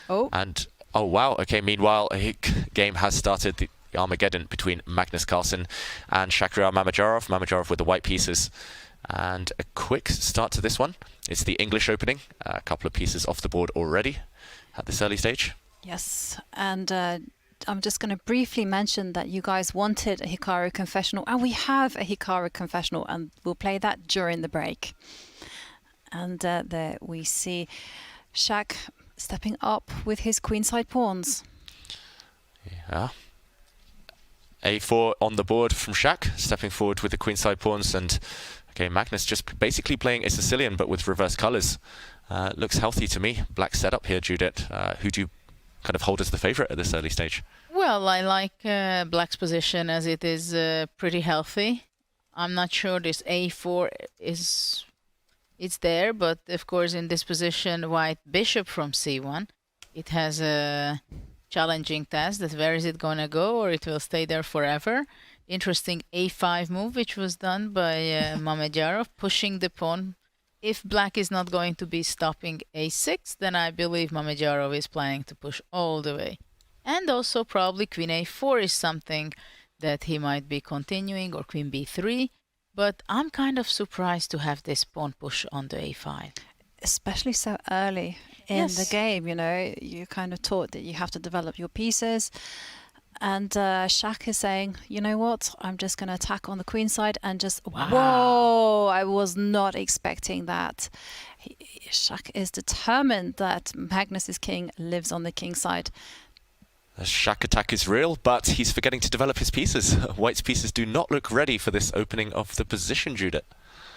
Oh. And, oh wow, okay, meanwhile, a game has started, the Armageddon between Magnus Carlsen and Shakhriyar Mamedyarov. Mamedyarov with the white pieces. And a quick start to this one. It's the English opening. A couple of pieces off the board already at this early stage. Yes, and I'm just going to briefly mention that you guys wanted a Hikaru confessional, and we have a Hikaru confessional, and we'll play that during the break. And there we see Shak stepping up with his queenside pawns. Yeah. A4 on the board from Shak, stepping forward with the queenside pawns, and okay, Magnus just basically playing a Sicilian but with reverse colours. Looks healthy to me. Black setup here, Judith. Who do you kind of hold as the favourite at this early stage? Well, I like Black's position as it is pretty healthy. I'm not sure this A4 it's there, but of course in this position, white bishop from C1, it has a challenging task that where is it going to go, or it will stay there forever. Interesting A5 move, which was done by Mamedyarov, pushing the pawn. If Black is not going to be stopping A6, then I believe Mamedyarov is planning to push all the way. And also probably Queen A4 is something that he might be continuing, or Queen B3. But I'm kind of surprised to have this pawn push on the A5. Especially so early in the game, you know, you're kind of taught that you have to develop your pieces. And Shak is saying, you know what, I'm just going to attack on the queen side and just, whoa, I was not expecting that. Shak is determined that Magnus's king lives on the king side. The Shak attack is real, but he's forgetting to develop his pieces. White's pieces do not look ready for this opening of the position, Judith.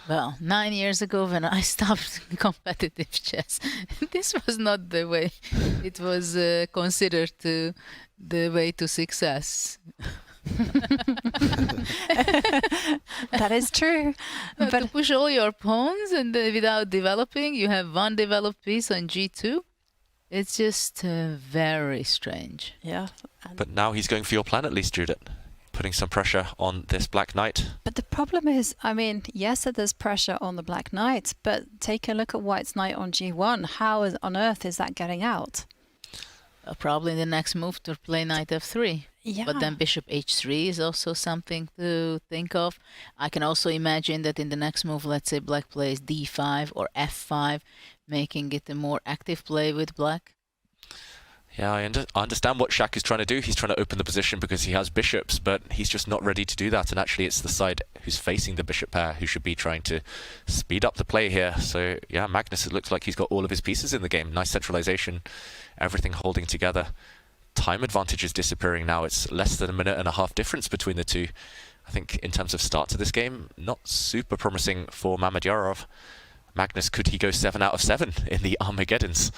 Well, 9 years ago when I stopped competitive chess, this was not the way it was considered the way to success. That is true. But to push all your pawns and without developing, you have one developed piece on G2. It's just very strange. Yeah. But now he's going for your plan at least, Judith. Putting some pressure on this black knight. But the problem is, I mean, yes, there's pressure on the black knight, but take a look at white's knight on G1. How on earth is that getting out? Probably the next move to play knight F3. Yeah. But then bishop H3 is also something to think of. I can also imagine that in the next move, let's say black plays D5 or F5, making it a more active play with black. Yeah, I understand what Shak is trying to do. He's trying to open the position because he has bishops, but he's just not ready to do that. And actually, it's the side who's facing the bishop pair who should be trying to speed up the play here. So, yeah, Magnus, it looks like he's got all of his pieces in the game. Nice centralization, everything holding together. Time advantage is disappearing now. It's less than a minute and a half difference between the two. I think in terms of start to this game, not super promising for Mamedyarov. Magnus, could he go 7 out of 7 in the Armageddons?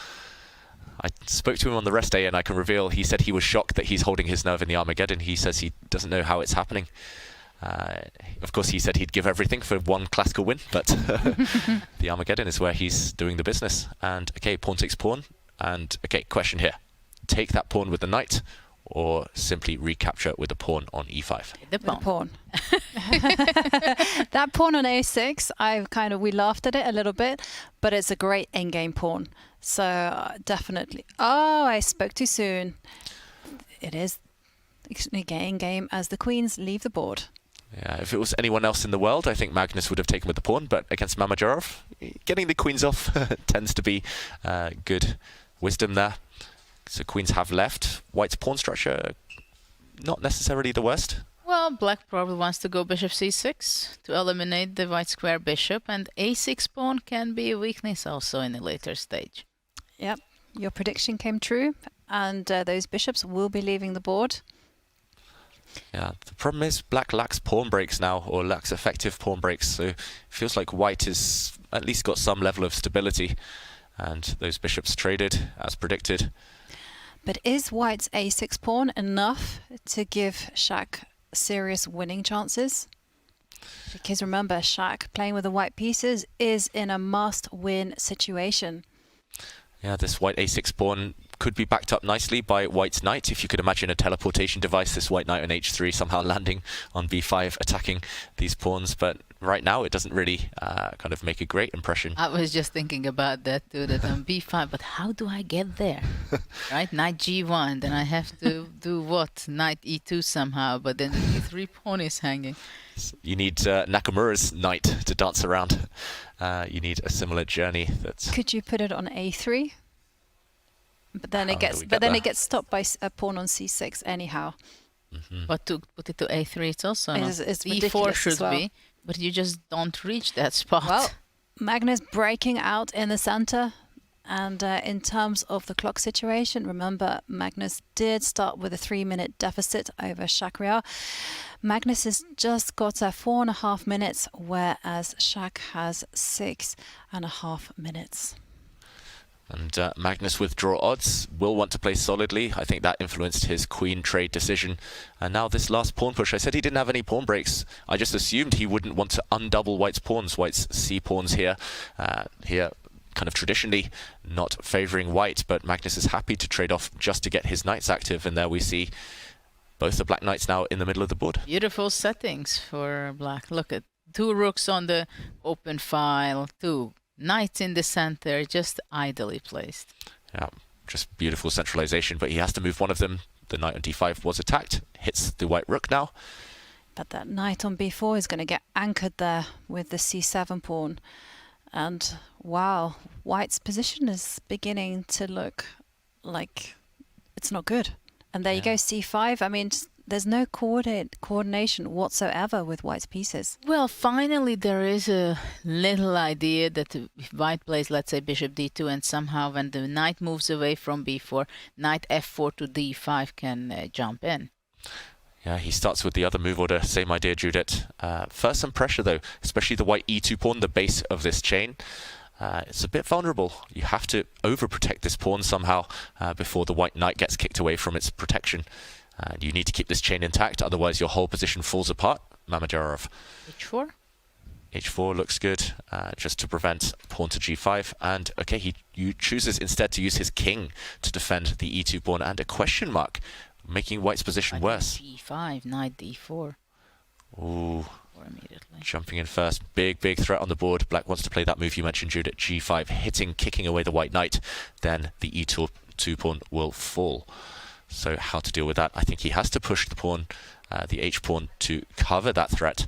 I spoke to him on the rest day and I can reveal he said he was shocked that he's holding his nerve in the Armageddon. He says he doesn't know how it's happening. Of course, he said he'd give everything for one classical win, but the Armageddon is where he's doing the business. And, okay, pawn takes pawn. And, okay, question here. Take that pawn with the knight or simply recapture with the pawn on E5? The pawn. That pawn on A6, we laughed at it a little bit, but it's a great endgame pawn. So definitely. Oh, I spoke too soon. It is endgame as the queens leave the board. Yeah, if it was anyone else in the world, I think Magnus would have taken with the pawn, but against Mamedyarov, getting the queens off tends to be good wisdom there. So queens have left. White's pawn structure, not necessarily the worst. Well, black probably wants to go bishop c6 to eliminate the white square bishop, and a6 pawn can be a weakness also in a later stage. Yep, your prediction came true, and those bishops will be leaving the board. Yeah, the problem is black lacks pawn breaks now, or lacks effective pawn breaks, so it feels like white has at least got some level of stability, and those bishops traded as predicted. But is white's a6 pawn enough to give Shak serious winning chances? Because remember, Shak playing with the white pieces is in a must-win situation. Yeah, this white a6 pawn could be backed up nicely by white's knight. If you could imagine a teleportation device, this white knight on h3 somehow landing on b5, attacking these pawns. But right now, it doesn't really kind of make a great impression. I was just thinking about that too, that on b5, but how do I get there? Right? Knight g1, then I have to do what? Knight e2 somehow, but then the e3 pawn is hanging. You need Nakamura's knight to dance around. You need a similar journey. Could you put it on a3? But then How it gets stopped by a pawn on c6 anyhow. But to put it to a3, it's also not. It's e4 ridiculous should as well. be, but you just don't reach that spot. Well, Magnus breaking out in the center. And in terms of the clock situation, remember, Magnus did start with a 3-minute deficit over Shakhriyar. Magnus has just got 4.5 minutes, whereas Shak has 6.5 minutes. And Magnus with draw odds will want to play solidly. I think that influenced his queen trade decision. And now this last pawn push, I said he didn't have any pawn breaks. I just assumed he wouldn't want to undouble White's pawns. White's c pawns here. Here, kind of traditionally not favouring White, but Magnus is happy to trade off just to get his knights active. And there we see both the black knights now in the middle of the board. Beautiful settings for black. Look at 2 rooks on the open file, 2 knights in the center, just idly placed. Yeah, just beautiful centralization, but he has to move one of them. The knight on d5 was attacked, hits the white rook now. But that knight on b4 is going to get anchored there with the c7 pawn. And wow, White's position is beginning to look like it's not good. And there you go, c5. I mean, there's no coordination whatsoever with White's pieces. Well, finally there is a little idea that if White plays, let's say, bishop d2, and somehow when the knight moves away from b4, knight f4 to d5 can jump in. Yeah, he starts with the other move order. Same idea, Judith. First some pressure, though, especially the white e2 pawn, the base of this chain. It's a bit vulnerable. You have to overprotect this pawn somehow before the white knight gets kicked away from its protection. You need to keep this chain intact, otherwise your whole position falls apart. Mamedyarov. h4? h4 looks good, just to prevent pawn to g5. And okay, he chooses instead to use his king to defend the e2 pawn, and a question mark, making White's position worse. g5, knight d4. Ooh. Or immediately. Jumping in first, big threat on the board. Black wants to play that move you mentioned, Jude, at g5, hitting, kicking away the white knight. Then the e2 pawn will fall. So how to deal with that? I think he has to push the pawn, the h pawn, to cover that threat.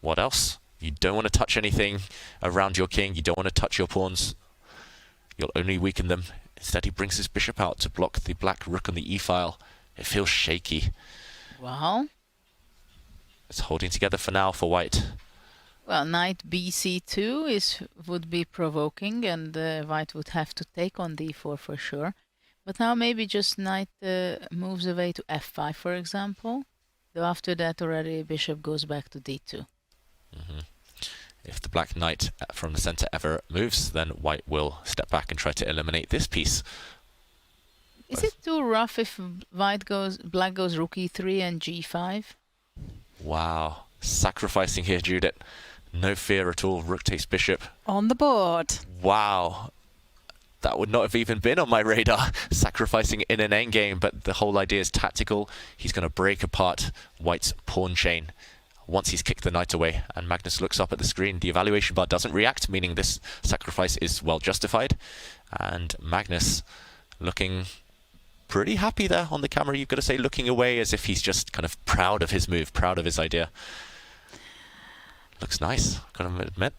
What else? You don't want to touch anything around your king. You don't want to touch your pawns. You'll only weaken them. Instead, he brings his bishop out to block the black rook on the e-file. It feels shaky. Well, it's holding together for now for White. Well, knight bc2 would be provoking, and White would have to take on d4 for sure. But now maybe just knight moves away to f5, for example. Though after that already bishop goes back to d2. If the black knight from the center ever moves, then White will step back and try to eliminate this piece. Is it too rough if black goes rook e3 and g5? Wow. Sacrificing here, Judith. No fear at all. Rook takes bishop. On the board. Wow. That would not have even been on my radar. Sacrificing in an endgame, but the whole idea is tactical. He's going to break apart White's pawn chain once he's kicked the knight away. And Magnus looks up at the screen. The evaluation bar doesn't react, meaning this sacrifice is well justified. And Magnus looking pretty happy there on the camera. You've got to say looking away as if he's just kind of proud of his move, proud of his idea. Looks nice, gotta admit.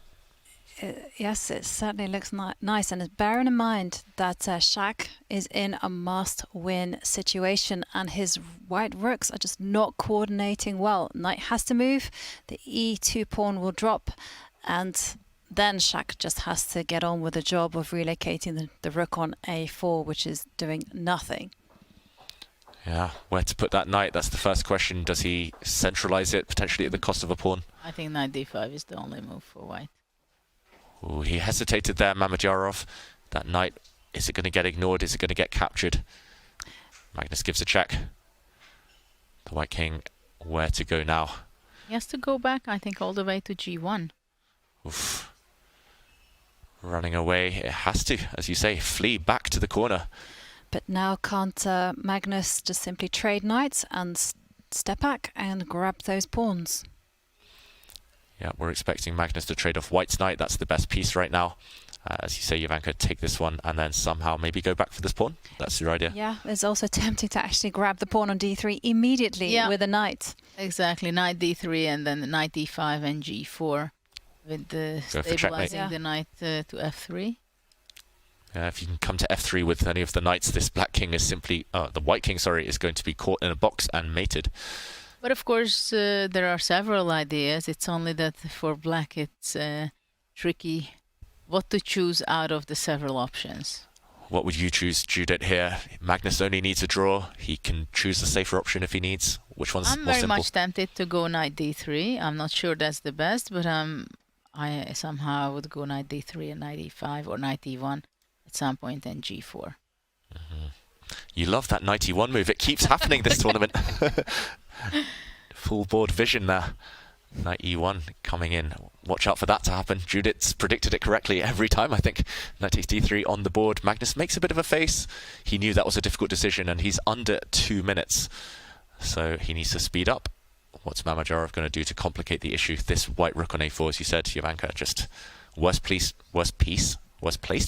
Yes, it certainly looks nice. And bearing in mind that Shak is in a must-win situation and his white rooks are just not coordinating well. Knight has to move, the e2 pawn will drop, and then Shak just has to get on with the job of relocating the rook on a4, which is doing nothing. Yeah, where to put that knight? That's the first question. Does he centralize it, potentially at the cost of a pawn? I think knight d5 is the only move for White. Ooh, he hesitated there, Mamedyarov. That knight, is it going to get ignored? Is it going to get captured? Magnus gives a check. The White King, where to go now? He has to go back, I think, all the way to g1. Oof. Running away, it has to, as you say, flee back to the corner. But now can't Magnus just simply trade knights and step back and grab those pawns? Yeah, we're expecting Magnus to trade off white's knight. That's the best piece right now. As you say, Jovanka, take this one and then somehow maybe go back for this pawn. That's your idea. Yeah, it's also tempting to actually grab the pawn on d3 immediately with a knight. Exactly, knight d3 and then knight d5 and g4 with the stabilizing the knight to f3. If you can come to f3 with any of the knights, this black king is simply, the white king, sorry, is going to be caught in a box and mated. But of course, there are several ideas. It's only that for black it's tricky what to choose out of the several options. What would you choose, Judith, here? Magnus only needs a draw. He can choose the safer option if he needs. Which one's more simple? I'm very much tempted to go knight d3. I'm not sure that's the best, but I somehow would go knight d3 and knight e5 or knight e1 at some point and g4. You love that knight e1 move. It keeps happening this tournament. Full board vision there. Knight e1 coming in. Watch out for that to happen. Judith's predicted it correctly every time, I think. Knight takes d3 on the board. Magnus makes a bit of a face. He knew that was a difficult decision, and he's under 2 minutes. So he needs to speed up. What's Mamedyarov going to do to complicate the issue? This white rook on a4, as you said, Jovanka, just worst placed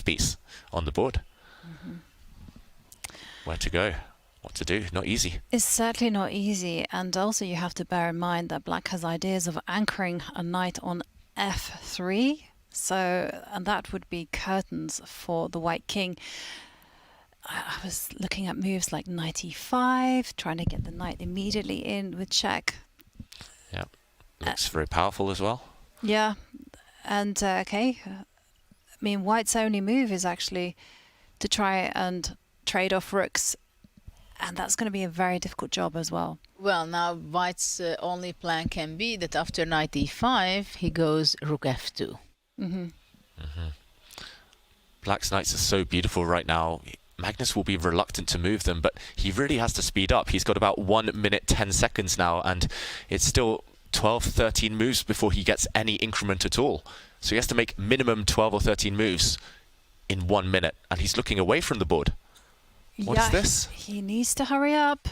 piece on the board. Where to go? What to do? Not easy. It's certainly not easy, and also you have to bear in mind that black has ideas of anchoring a knight on f3, and that would be curtains for the white king. I was looking at moves like knight e5, trying to get the knight immediately in with check. Yeah, looks very powerful as well. Yeah, and I mean, white's only move is actually to try and trade off rooks, and that's going to be a very difficult job as well. Well, now white's only plan can be that after knight e5 he goes rook f2. Black's knights are so beautiful right now. Magnus will be reluctant to move them, but he really has to speed up. He's got about 1 minute 10 seconds now, and it's still 12, 13 moves before he gets any increment at all. So he has to make minimum 12 or 13 moves in 1 minute, and he's looking away from the board. What is this? He needs to hurry up.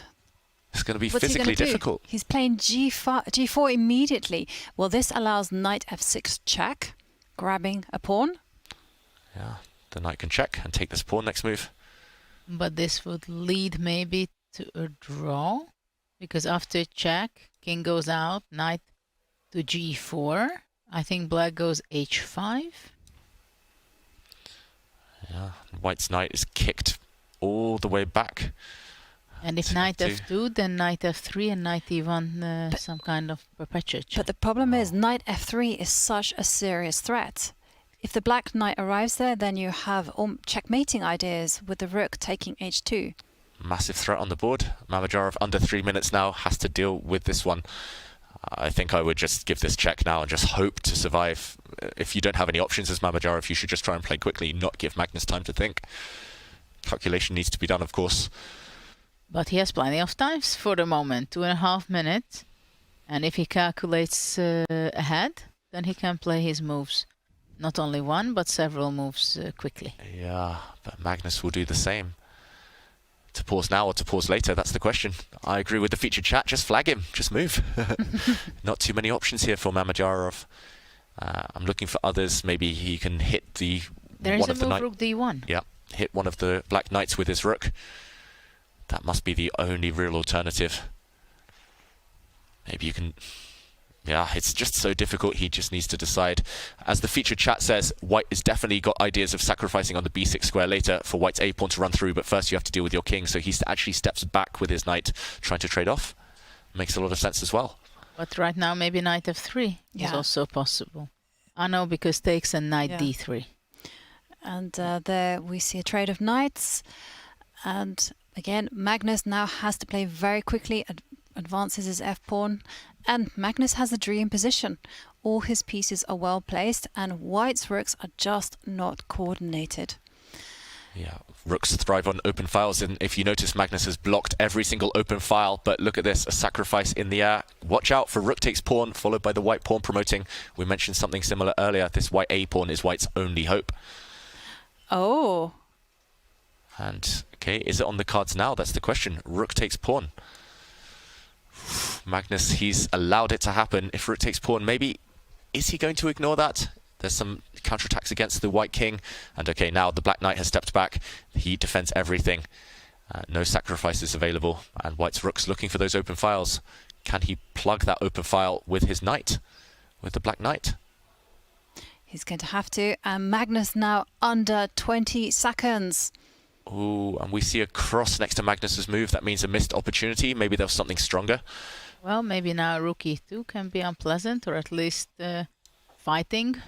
It's going to be physically difficult. He's playing g4 immediately. Well, this allows knight f6 check, grabbing a pawn. Yeah, the knight can check and take this pawn next move. But this would lead maybe to a draw, because after check, king goes out, knight to g4. I think black goes h5. Yeah, white's knight is kicked all the way back. And if knight f2, then knight f3 and knight e1, some kind of perpetuate check. But the problem is knight f3 is such a serious threat. If the black knight arrives there, then you have checkmating ideas with the rook taking h2. Massive threat on the board. Mamedyarov, under 3 minutes now, has to deal with this one. I think I would just give this check now and just hope to survive. If you don't have any options as Mamedyarov, you should just try and play quickly, not give Magnus time to think. Calculation needs to be done, of course. But he has plenty of times for the moment, 2.5 minutes. And if he calculates ahead, then he can play his moves. Not only one, but several moves quickly. Yeah, but Magnus will do the same. To pause now or to pause later, that's the question. I agree with the featured chat, just flag him, just move. Not too many options here for Mamedyarov. I'm looking for others, maybe he can hit the... There is a move rook d1. Yeah, hit one of the black knights with his rook. That must be the only real alternative. Maybe you can... Yeah, it's just so difficult. He just needs to decide. As the featured chat says, white has definitely got ideas of sacrificing on the b6 square later for white's a pawn to run through, but first you have to deal with your king. So he actually steps back with his knight, trying to trade off. Makes a lot of sense as well. But right now, maybe knight f3 is also possible. I know, because takes and knight d3. And there we see a trade of knights. And again, Magnus now has to play very quickly, advances his f-pawn. And Magnus has a dream position. All his pieces are well placed, and white's rooks are just not coordinated. Yeah, rooks thrive on open files, and if you notice, Magnus has blocked every single open file. But look at this, a sacrifice in the air. Watch out for rook takes pawn, followed by the white pawn promoting. We mentioned something similar earlier. This white a pawn is white's only hope. Oh. And, okay, is it on the cards now? That's the question. Rook takes pawn. Magnus, he's allowed it to happen. If rook takes pawn, maybe Is he going to ignore that? There's some counterattacks against the white king. And okay, now the black knight has stepped back. He defends everything. No sacrifices available. And white's rook's looking for those open files. Can he plug that open file with his knight? With the black knight? He's going to have to. And Magnus now under 20 seconds. Ooh, and we see a cross next to Magnus's move. That means a missed opportunity. Maybe there was something stronger. Well, maybe now rook e2 can be unpleasant, or at least fighting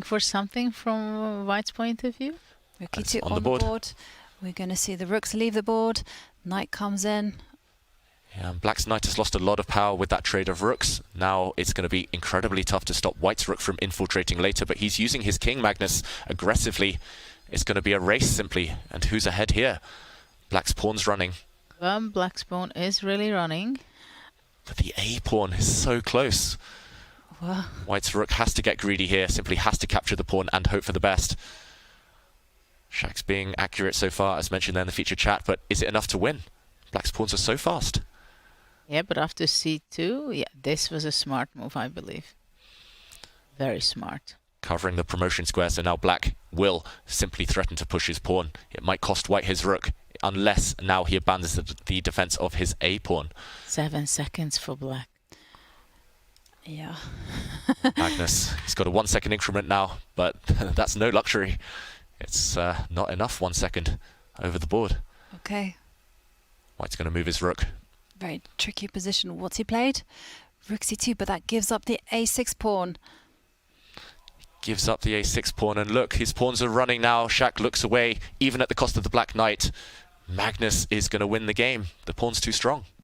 for something from white's point of view. Rook e2 on the board. We're going to see the rooks leave the board. Knight comes in. Yeah, and black's knight has lost a lot of power with that trade of rooks. Now it's going to be incredibly tough to stop white's rook from infiltrating later, but he's using his king, Magnus, aggressively. It's going to be a race, simply. And who's ahead here? Black's pawn's running. Black's pawn is really running. But the A pawn is so close. Well, White's rook has to get greedy here, simply has to capture the pawn and hope for the best. Shak's being accurate so far, as mentioned there in the featured chat, but is it enough to win? Black's pawns are so fast. Yeah, but after c2, yeah, this was a smart move, I believe. Very smart. Covering the promotion square, so now black will simply threaten to push his pawn. It might cost white his rook, unless now he abandons the defense of his A pawn. 7 seconds for black. yeah. Magnus, he's got a 1 second increment now, but that's no luxury. It's not enough 1 second over the board. Okay. White's going to move his rook. Very tricky position. What's he played? Rook c2, but that gives up the a6 pawn. Gives up the a6 pawn, and look, his pawns are running now. Shak looks away, even at the cost of the black knight. Magnus is going to win the game. The pawn's too strong.